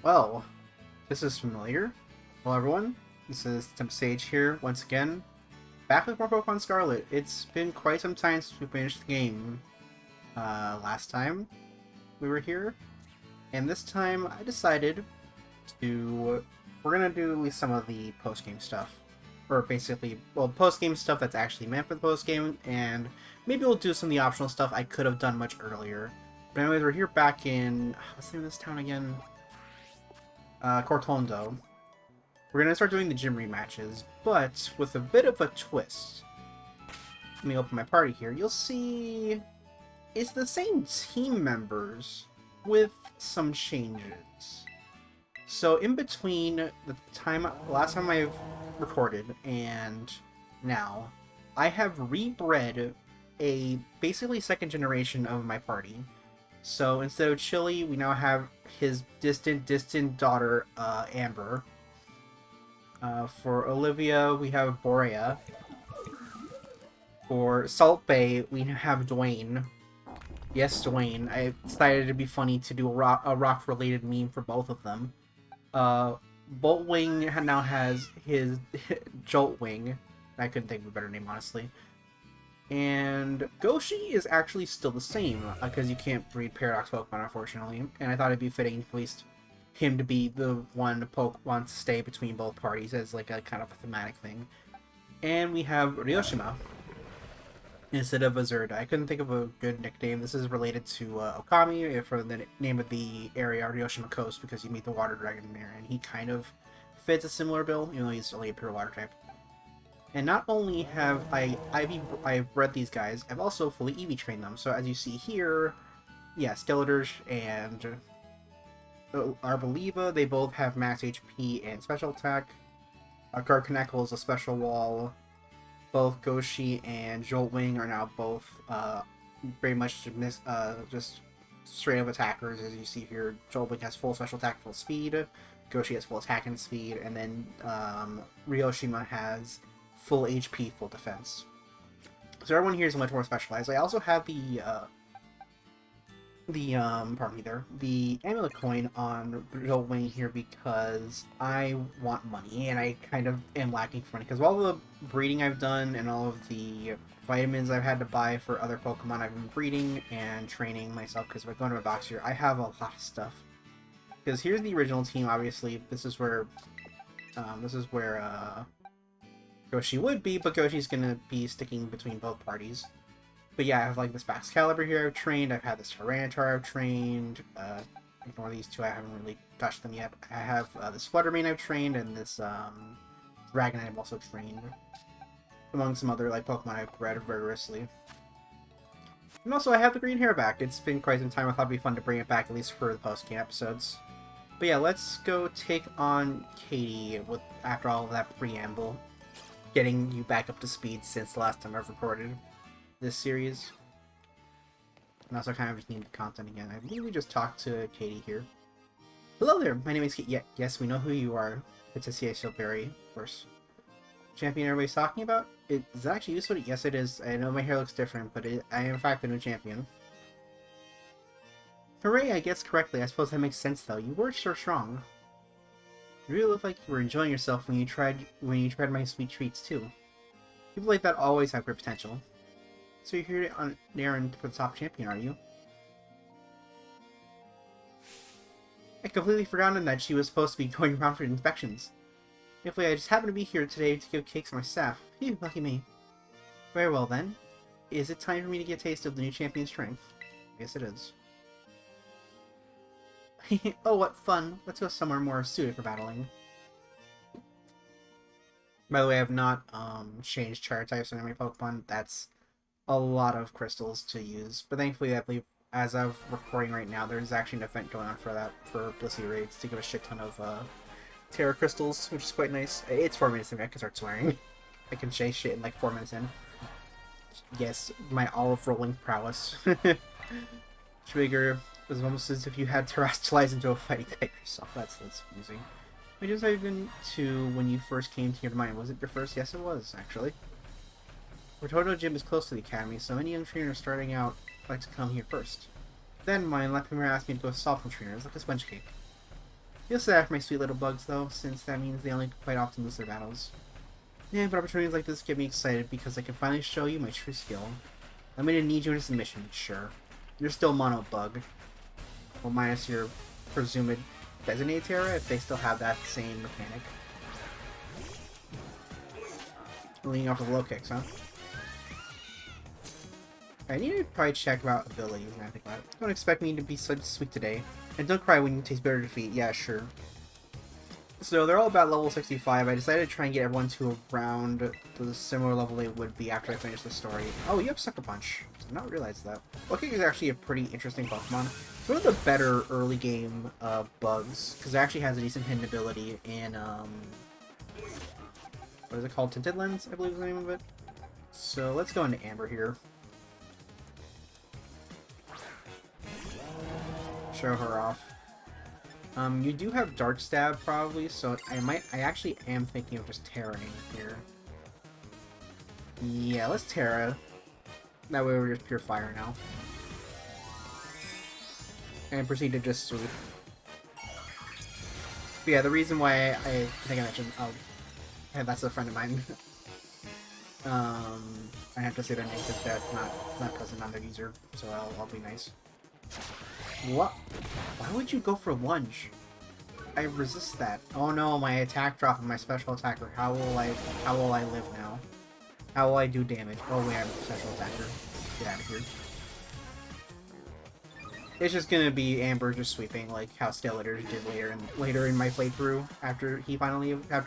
Well, this is familiar. Hello everyone, this is Temp Sage here once again, back with more Pokemon Scarlet. It's been quite some time since we finished the game. Last time we were here, and this time I decided we're gonna do at least some of the post-game stuff. Or basically, well, post-game stuff that's actually meant for the post-game, and maybe we'll do some of the optional stuff I could have done much earlier. But anyways, we're here back in, what's the name of this town again? Cortondo. We're gonna start doing the gym rematches, but with a bit of a twist. Let me open my party here. You'll see it's the same team members with some changes. So in between the last time I've recorded and now, I have rebred a basically second generation of my party. So instead of Chili, we now have his distant daughter, Amber. For Olivia, we have Borea. For Salt Bay, we have Dwayne. Yes, Dwayne. I decided it'd be funny to do a rock-related meme for both of them. Boltwing now has his Joltwing. I couldn't think of a better name, honestly. And Goshi is actually still the same, because you can't breed Paradox Pokemon, unfortunately. And I thought it'd be fitting, at least, him to be the one Poke wants to stay between both parties as like a kind of a thematic thing. And we have Ryoshima instead of Azurda. I couldn't think of a good nickname. This is related to Okami, for the name of the area, Ryoshima Coast, because you meet the water dragon there, and he kind of fits a similar bill, even though he's only a pure water type. And not only have I've bred these guys, I've also fully EV trained them. So as you see here, yeah, Skeletor's and Arboliva, they both have max HP and special attack. Garganacl is a special wall. Both Goshi and Joltwing are now both very much just straight up attackers. As you see here, Joltwing has full special attack, full speed. Goshi has full attack and speed, and then Ryoshima has full HP, full defense. So everyone here is much more specialized. I also have the amulet coin on Joltwing here because I want money, and I kind of am lacking for money. Because all the breeding I've done and all of the vitamins I've had to buy for other Pokemon, I've been breeding and training myself. Because if I go into my box here, I have a lot of stuff. Because here's the original team. Obviously, this is where Goshi would be, but Goshi's gonna be sticking between both parties. But yeah, I have like this Baxcalibur here I've trained, I've had this Tyranitar I've trained, ignore these two, I haven't really touched them yet. I have this Fluttermane I've trained, and this Dragonite I've also trained. Among some other like Pokemon I've bred vigorously. And also I have the green hair back. It's been quite some time, I thought it'd be fun to bring it back, at least for the post-game episodes. But yeah, let's go take on Katie after all of that preamble. Getting you back up to speed since the last time I've recorded this series. And also kind of just need the content again. I believe we just talked to Katie here. Hello there, my name is Katie. Yes, we know who you are. It's a CSO Berry, of course. Champion everybody's talking about? Is that actually useful? Yes, it is. I know my hair looks different, but I am in fact the new champion. Hooray, I guessed correctly. I suppose that makes sense though. You were so strong. You really look like you were enjoying yourself when you tried my sweet treats too. People like that always have great potential. So you're here on Naren for the top champion, are you? I completely forgotten that she was supposed to be going around for inspections. Thankfully, I just happened to be here today to give cakes to my staff. Phew, lucky me. Very well then. Is it time for me to get a taste of the new champion's strength? Yes, it is. Oh, what fun. Let's go somewhere more suited for battling. By the way, I have not changed char types on my Pokemon. That's a lot of crystals to use. But thankfully, I believe, as of recording right now, there's actually an event going on for that, for Blissey Raids, to give a shit ton of Terra Crystals, which is quite nice. It's 4 minutes in, I can start swearing. I can say shit in like 4 minutes in. Yes, my olive rolling prowess. Trigger. It was almost as if you had terrestrialized into a fighting type yourself. That's amusing. Which is even to when you first came to your mind. Was it your first? Yes, it was, actually. Rototo Gym is close to the academy, so any young trainers starting out like to come here first. Then my left premier asked me to go soft trainers, like a sponge cake. Feel sad for my sweet little bugs, though, since that means they only quite often lose their battles. Yeah, but opportunities like this get me excited because I can finally show you my true skill. I'm gonna need you in this mission, sure. You're still Mono Bug. Well, minus your presumed designated Terra, if they still have that same mechanic. Leading off with low kicks, huh? I need to probably check about abilities and everything like that. Don't expect me to be so sweet today. And don't cry when you taste bitter defeat. Yeah, sure. So they're all about level 65. I decided to try and get everyone to around the similar level they would be after I finish the story. Oh, you have Sucker Punch. I did not realize that. Low Kick is actually a pretty interesting Pokemon. It's one of the better early game bugs, because it actually has a decent hidden ability in, what is it called? Tinted Lens, I believe is the name of it. So let's go into Amber here. Show her off. You do have Dark Stab probably, so I actually am thinking of just Terraing here. Yeah, let's Terra. That way we're just pure fire now. And proceed to just sweep. But yeah, the reason why I think I mentioned, oh, yeah, that's a friend of mine. I have to say their name because that's not present on their user, so I'll be nice. What? Why would you go for lunge? I resist that. Oh no, my attack drop and my special attacker. How will I live now? How will I do damage? Oh wait, I'm a special attacker. Get out of here. It's just gonna be Amber just sweeping like how Skeletor did later in my playthrough after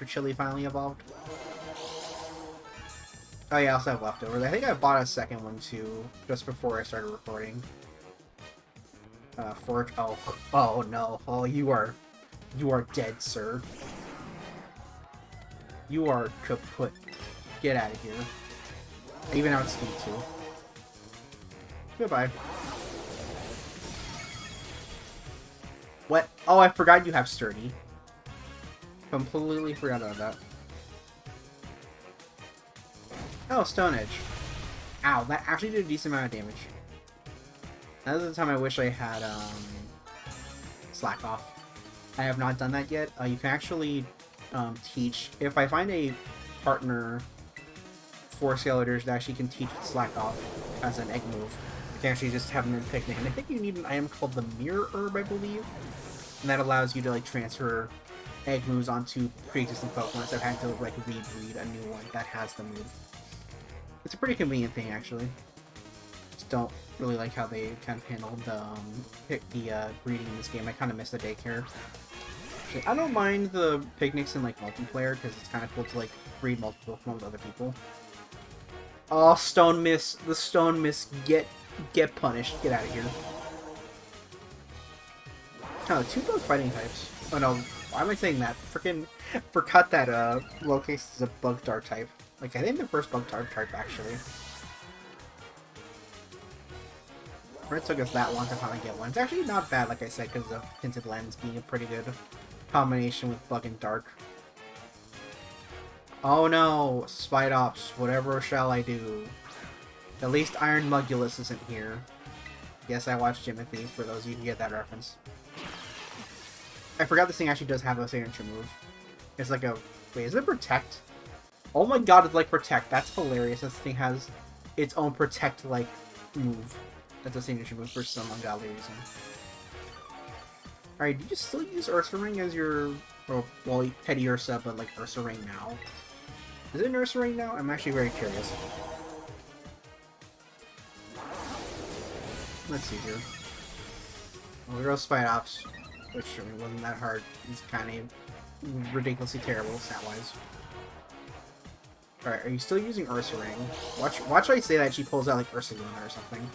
Chili finally evolved. Oh yeah, I also have leftovers. I think I bought a second one too just before I started recording. Forge. Oh no. Oh, you are dead, sir. You are kaput. Get out of here. I even outspeed too. Goodbye. What? Oh, I forgot you have Sturdy. Completely forgot about that. Oh, Stone Edge. Ow, that actually did a decent amount of damage. That is the time I wish I had, Slack Off. I have not done that yet. You can actually, teach... If I find a partner for Skeletors that actually can teach Slack Off as an egg move, you can actually just have them in Picnic. And I think you need an item called the Mirror Herb, I believe. And that allows you to, like, transfer egg moves onto pre-existing Pokemon instead of having to, like, rebreed a new one that has the move. It's a pretty convenient thing, actually. Just don't really like how they kind of handled the breeding in this game. I kind of miss the daycare. I don't mind the picnics in like multiplayer because it's kind of cool to like breed multiple Pokemon with other people. Oh, Stone Miss! The Stone Miss get punished. Get out of here. Oh, 2 bug fighting types. Oh no, why am I saying that? Freaking forgot that Locaste is a bug dart type. Like I think the first bug dart type actually. It took us that long to finally get one. It's actually not bad, like I said, because of Tinted Lens being a pretty good combination with Bug and Dark. Oh no! Spidops, whatever shall I do? At least Iron Mugulus isn't here. Yes, I watched Jimothy, for those of you who get that reference. I forgot this thing actually does have a signature move. It's like a... Wait, is it Protect? Oh my god, it's like Protect. That's hilarious. This thing has its own Protect-like move. That's a signature move for some ungodly reason. Alright, do you still use Ursa Ring as your... Well, Petty Ursa, but like Ursa Ring now? Is it an Ursa Ring now? I'm actually very curious. Let's see here. Well, we go Spidops, which I mean, wasn't that hard. It's kind of ridiculously terrible stat-wise. Alright, are you still using Ursa Ring? Watch I say that she pulls out like Ursa Luna or something.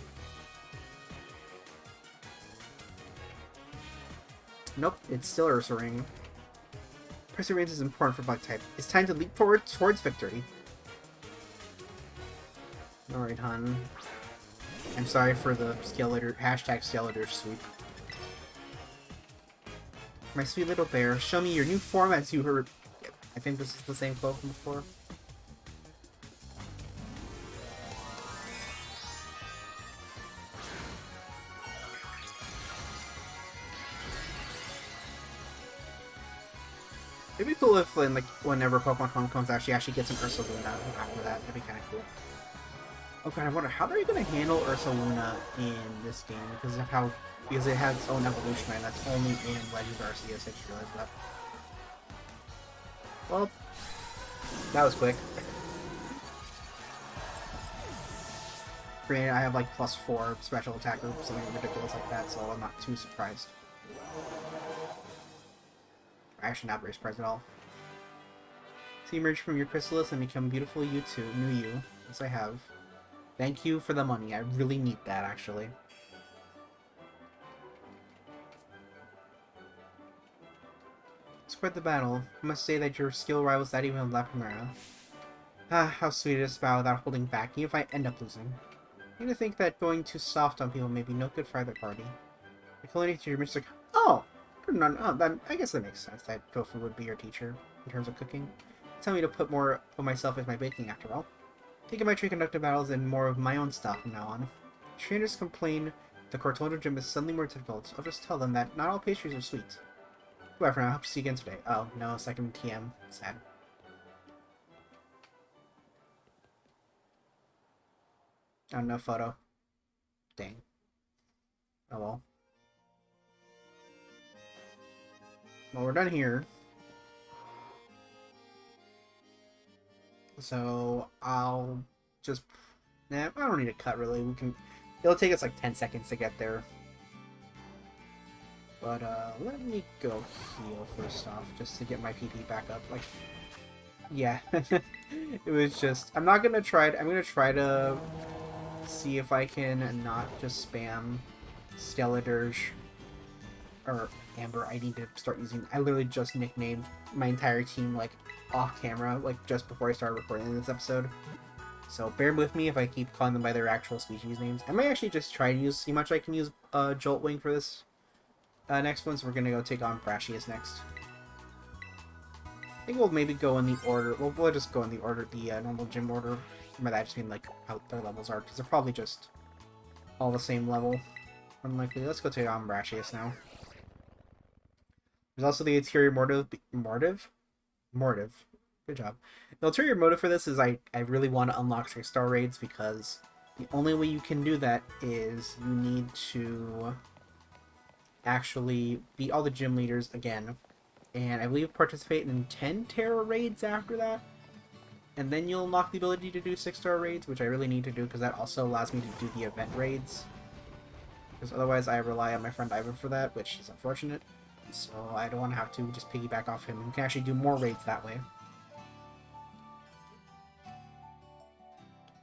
Nope, it's still Ursa Ring. Perseverance is important for bug type. It's time to leap forward towards victory. Alright, hon. I'm sorry for the Skeletor, #Skeletor sweep. My sweet little bear, show me your new form as you heard. I think this is the same quote from before. It'd be cool if, like, whenever Pokemon Homecomes actually gets an Ursaluna after that. That'd be kind of cool. Oh god, I wonder how they're gonna handle Ursaluna in this game because it has its own evolution, and that's only in Legends Arceus. I just realized that. Well, that was quick. Granted, I have like +4 special attack or something ridiculous like that, so I'm not too surprised. I actually not very surprised at all. So you emerge from your chrysalis and become beautiful you too, new you. Yes, I have. Thank you for the money. I really need that, actually. Spread the battle. I must say that your skill rivals that even La Primera. Ah, how sweet it is to bow without holding back, even if I end up losing. You to think that going too soft on people may be no good for either party. The culinary teacher is like, oh, I guess that makes sense that Tofu would be your teacher in terms of cooking. Tell me to put more of myself into my baking after all. Taking my tree conductor battles and more of my own stuff from now on. Trainers complain the Cortondo gym is suddenly more difficult. I'll just tell them that not all pastries are sweet. Goodbye for now. I hope to see you again today. Oh, no, second TM. Sad. Oh, no photo. Dang. Oh well. Well, we're done here. So, I'll just... Nah, I don't need to cut, really. It'll take us like 10 seconds to get there. But, let me go heal first off, just to get my PP back up. Like, yeah. It was just... I'm gonna try to see if I can not just spam Skeledirge or Amber. I need to start using... I literally just nicknamed my entire team, like, off camera, like, just before I started recording this episode. So bear with me if I keep calling them by their actual species names. I might actually just try to see how much I can use Joltwing for this next one, so we're gonna go take on Brashius next. I think we'll maybe go in the order. We'll just go in the order, the normal gym order. By that, I just mean like how their levels are, because they're probably just all the same level. Unlikely. Let's go take on Brashius now. There's also the ulterior motive. Good job. The ulterior motive for this is I really want to unlock 6-star raids, because the only way you can do that is you need to actually beat all the gym leaders again, and I believe participate in 10 Terra raids after that, and then you'll unlock the ability to do 6-star raids, which I really need to do because that also allows me to do the event raids, because otherwise I rely on my friend Ivan for that, which is unfortunate, so I don't want to have to just piggyback off him. You can actually do more raids that way,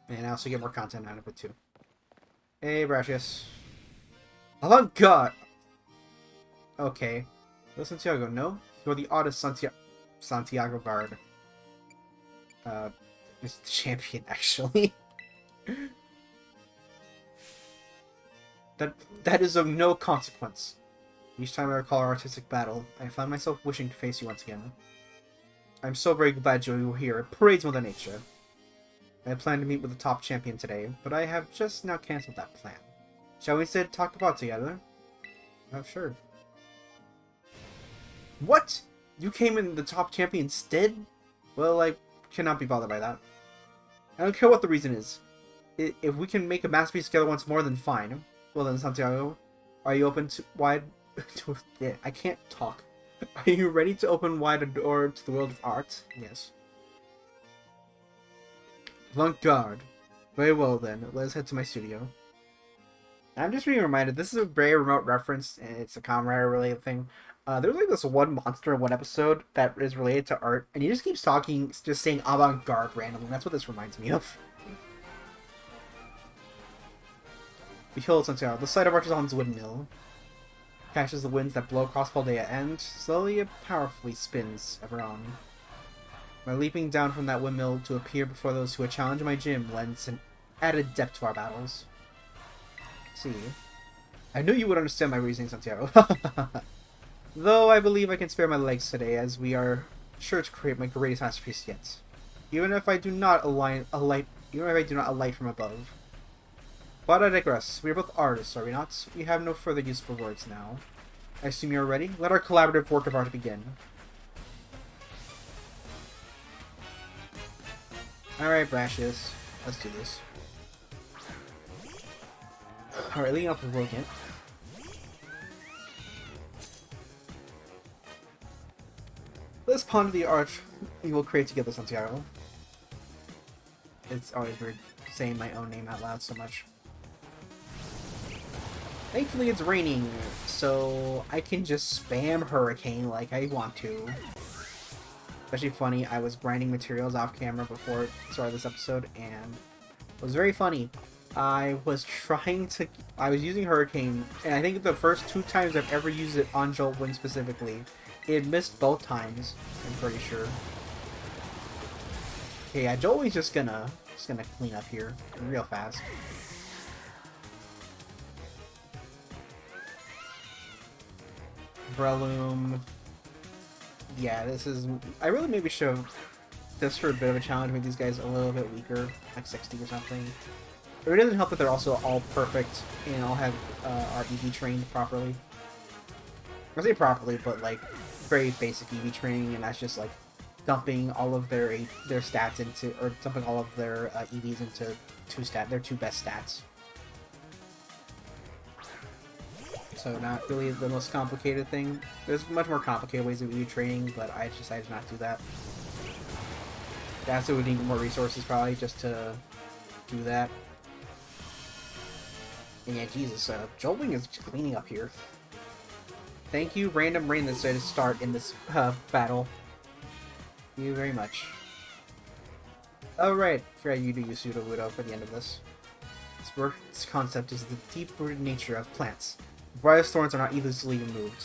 and I also get more content out of it too. Hey Brashius. Avant-Garde! Okay. No, Santiago, no? You're the oddest Santiago guard. It's the champion, actually. That is of no consequence. Each time I recall our artistic battle, I find myself wishing to face you once again. I'm so very glad you're here. It parades Mother Nature. I had planned to meet with the top champion today, but I have just now cancelled that plan. Shall we instead talk about together? Oh, sure. What? You came in the top champion instead? Well, I cannot be bothered by that. I don't care what the reason is. If we can make a masterpiece together once more, then fine. Well then, Santiago, are you open to wide... yeah, I can't talk. Are you ready to open wide a door to the world of art? Yes. Avant-Garde. Very well then, let's head to my studio. I'm just being reminded, this is a very remote reference, and it's a Kamen Rider related thing. There's like this one monster in one episode that is related to art, and he just keeps talking, just saying avant-garde randomly. That's what this reminds me of. Behold, Santiago, the sight of Artisan's windmill catches the winds that blow across Paldea, and slowly and powerfully spins ever on. My leaping down from that windmill to appear before those who would challenge my gym lends an added depth to our battles. See, I knew you would understand my reasoning, Santiago. Though I believe I can spare my legs today, as we are sure to create my greatest masterpiece yet. Even if I do not alight from above. But I digress. We are both artists, are we not? We have no further use for words now. I assume you are ready? Let our collaborative work of art begin. Alright, Brashius. Let's do this. Alright, leading off with Woken. Let's ponder the arch we will create together, Santiago. It's always weird saying my own name out loud so much. Thankfully it's raining, so I can just spam Hurricane like I want to. Especially funny, I was grinding materials off camera before I started this episode, and it was very funny. I was using Hurricane, and I think the first 2 times I've ever used it on Joltwing specifically, it missed both times, I'm pretty sure. Okay, yeah, Joltwing's just gonna clean up here real fast. Breloom. Yeah, this is... I really maybe should have, just for a bit of a challenge, made these guys a little bit weaker, like 60 or something. It doesn't help that they're also all perfect and all have are EV trained properly. I say properly, but like very basic EV training, and that's just like dumping all of their stats into, or dumping all of their EVs into their 2 best stats. So not really the most complicated thing. There's much more complicated ways of EV training, but I decided not to do that. That's why we need more resources probably just to do that. And yeah, Jesus, Joltwing is cleaning up here. Thank you, random rain that decided to start in this battle. Thank you very much. Oh right, forgot you do use Sudowoodo for the end of this. This concept is the deep-rooted nature of plants. Brightest thorns are not easily removed.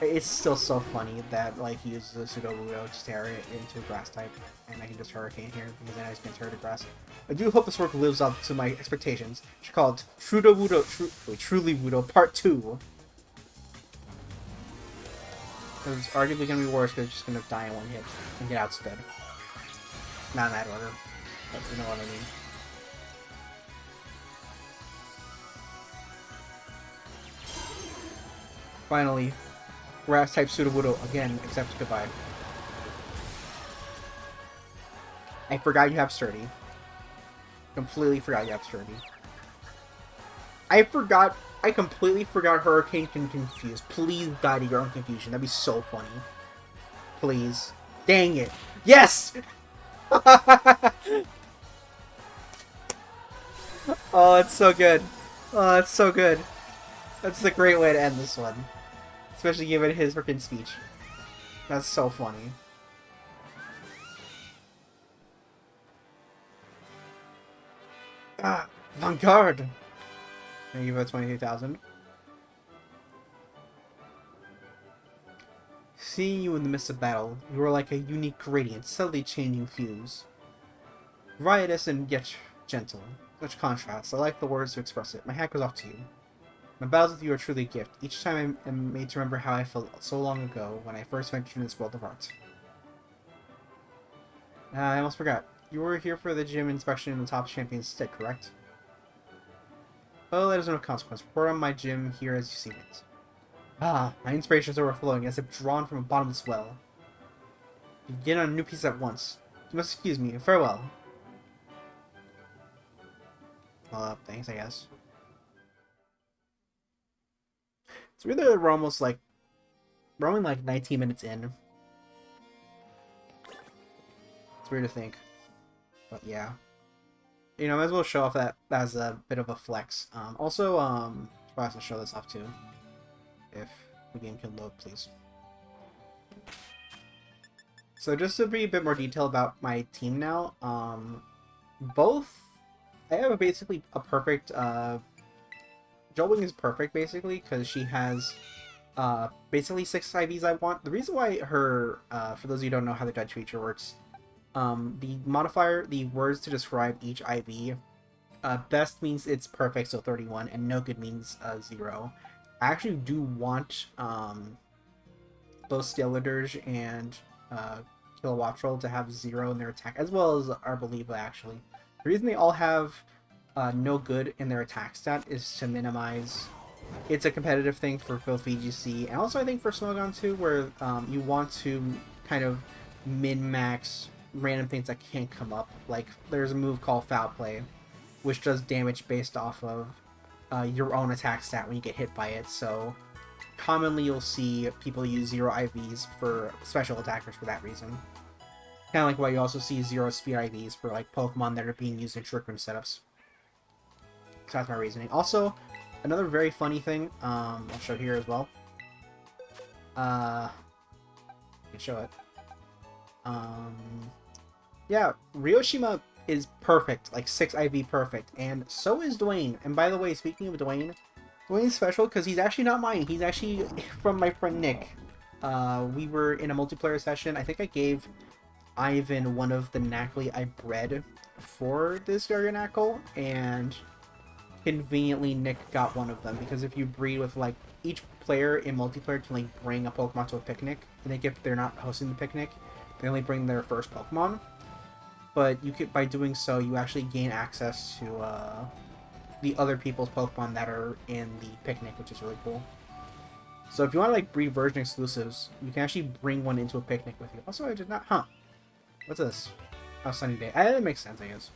It's still so funny that like he uses a Sudowoodo to tear it into grass type, and I can just Hurricane here because then I just can tear it to grass. I do hope this work lives up to my expectations. It's called Truly Woodo Part 2. It's arguably gonna be worse because it's just gonna die in 1 hit and get outsped. Not in that order, but you know what I mean. Finally, grass-type Sudowoodo again accepts goodbye. I forgot you have Sturdy. Completely forgot you have Sturdy. I completely forgot Hurricane can confuse. Please die to your own confusion. That'd be so funny. Please. Dang it. Yes! Oh, it's so good. Oh, it's so good. That's a great way to end this one. Especially given his freaking speech. That's so funny. Ah, Avant-Garde! Thank you for 22,000. Seeing you in the midst of battle, you are like a unique gradient, subtly changing hues. Riotous and yet gentle. Such contrast. I like the words to express it. My hat goes off to you. My battles with you are truly a gift. Each time I am made to remember how I felt so long ago when I first ventured in this world of art. I almost forgot. You were here for the gym inspection in the top champion's stick, correct? Oh, that is no consequence. Report on my gym here as you see it. Ah, my inspiration is overflowing as if drawn from a bottomless well. Begin on a new piece at once. You must excuse me. Farewell. Thanks, I guess. It's weird that we're almost like... We're only like 19 minutes in. It's weird to think. But yeah. You know, might as well show off that as a bit of a flex. Also, probably have to show this off too. If the game can load, please. So just to be a bit more detailed about my team now, I have basically a perfect, Joltwing is perfect basically, because she has basically 6 IVs I want. The reason why her, for those of you who don't know how the judge feature works, the modifier, the words to describe each IV, best means it's perfect, so 31, and no good means 0. I actually do want both Steelers and Kilowattrel to have 0 in their attack, as well as Arboliva actually. The reason they all have no good in their attack stat is to minimize... It's a competitive thing for both VGC, and also I think for Smogon too, where you want to kind of min-max random things that can't come up. Like, there's a move called Foul Play, which does damage based off of your own attack stat when you get hit by it. So commonly you'll see people use 0 IVs for special attackers for that reason. Kind of like why you also see 0 speed IVs for like Pokemon that are being used in Trick Room setups. So that's my reasoning. Also, another very funny thing, I'll show here as well. I can show it. Yeah, Ryoshima is perfect, like 6 IV perfect, and so is Dwayne. And by the way, speaking of Dwayne, Dwayne's special because he's actually not mine. He's actually from my friend Nick. We were in a multiplayer session. I think I gave Ivan one of the Knackley I bred for this Garganacl, and conveniently Nick got one of them, because if you breed with, like, each player in multiplayer can like bring a Pokemon to a picnic, and if they're not hosting the picnic, they only bring their first Pokemon. But you could, by doing so, you actually gain access to the other people's Pokemon that are in the picnic, which is really cool. So if you want to like breed version exclusives, you can actually bring one into a picnic with you. Also, I did not... What's this? Oh, Sunny Day. That makes sense, I guess.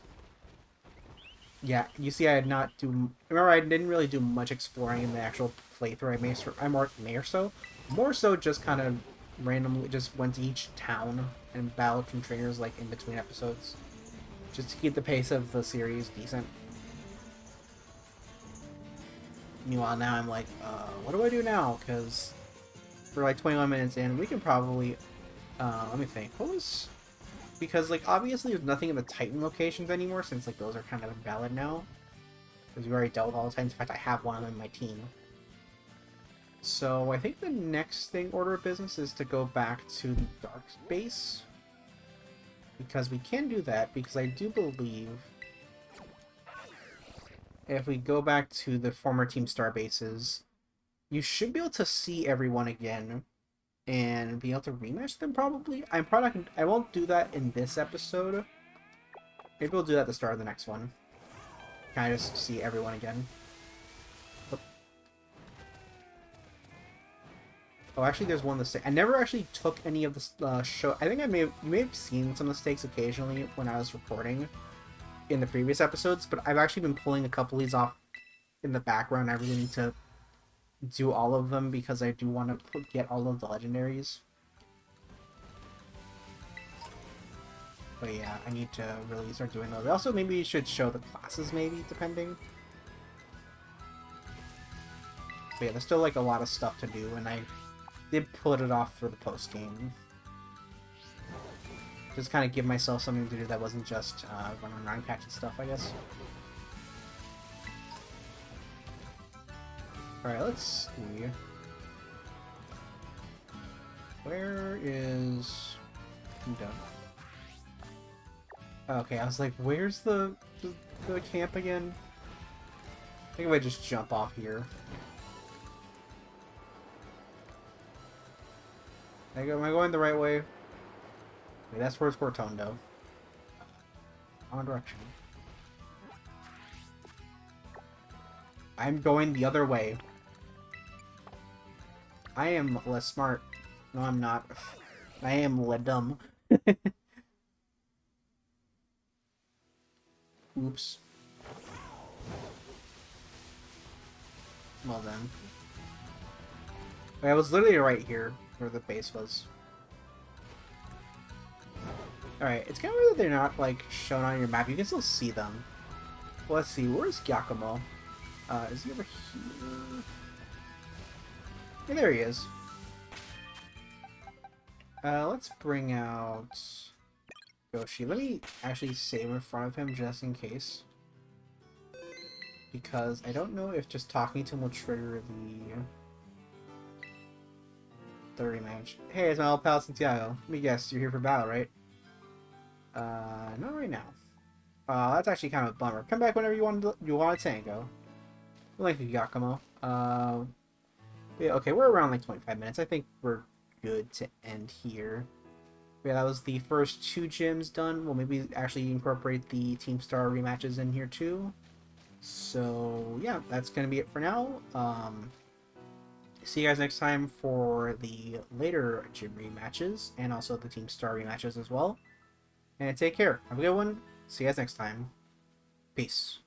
Yeah, you see I did not do... Remember, I didn't really do much exploring in the actual playthrough. More so just kind of randomly just went to each town and battled some trainers like in between episodes. Just to keep the pace of the series decent. Meanwhile, now I'm like, what do I do now? Because we're like 21 minutes in, we can probably... let me think. What was... Because, like, obviously there's nothing in the Titan locations anymore, since, like, those are kind of invalid now. Because we already dealt with all the Titans. In fact, I have one of them in my team. So, I think the next thing, order of business, is to go back to the Dark Base. Because we can do that, because I do believe... If we go back to the former Team Star bases, you should be able to see everyone again. And be able to rematch them, probably? I'm probably not gonna, I won't do that in this episode. Maybe we'll do that at the start of the next one. Kind of just see everyone again. Oh, actually, there's one mistake. I never actually took any of the show. I think you may have seen some mistakes occasionally when I was recording in the previous episodes, but I've actually been pulling a couple of these off in the background. I really need to do all of them because I do want to get all of the legendaries. But yeah, I need to really start doing those. Also, maybe you should show the classes, maybe, depending. But yeah, there's still like a lot of stuff to do, and I did put it off for the post-game. Just kind of give myself something to do that wasn't just running around catching stuff, I guess. Alright, let's see. Where is... I'm done. Okay, I was like, where's the camp again? I think if I just jump off here. Am I going the right way? Okay, that's where's Cortondo. Wrong direction. I'm going the other way. I am less smart. No, I'm not. I am dumb. Oops. Well then. I was literally right here, where the base was. Alright, it's kind of weird that they're not, like, shown on your map. You can still see them. Well, let's see, where's Giacomo? Is he over here? Yeah, there he is. Let's bring out Yoshi. Let me actually save in front of him just in case. Because I don't know if just talking to him will trigger the rematch. Hey, it's my old pal Santiago. Let me guess, you're here for battle, right? Not right now. That's actually kind of a bummer. Come back whenever you want to tango. Thank you, Giacomo. Yeah, okay, we're around like 25 minutes. I think we're good to end here. Yeah, that was the first 2 gyms done. We'll maybe actually incorporate the Team Star rematches in here too. So yeah, that's gonna be it for now. See you guys next time for the later gym rematches and also the Team Star rematches as well. and take care. Have a good one. See you guys next time. Peace.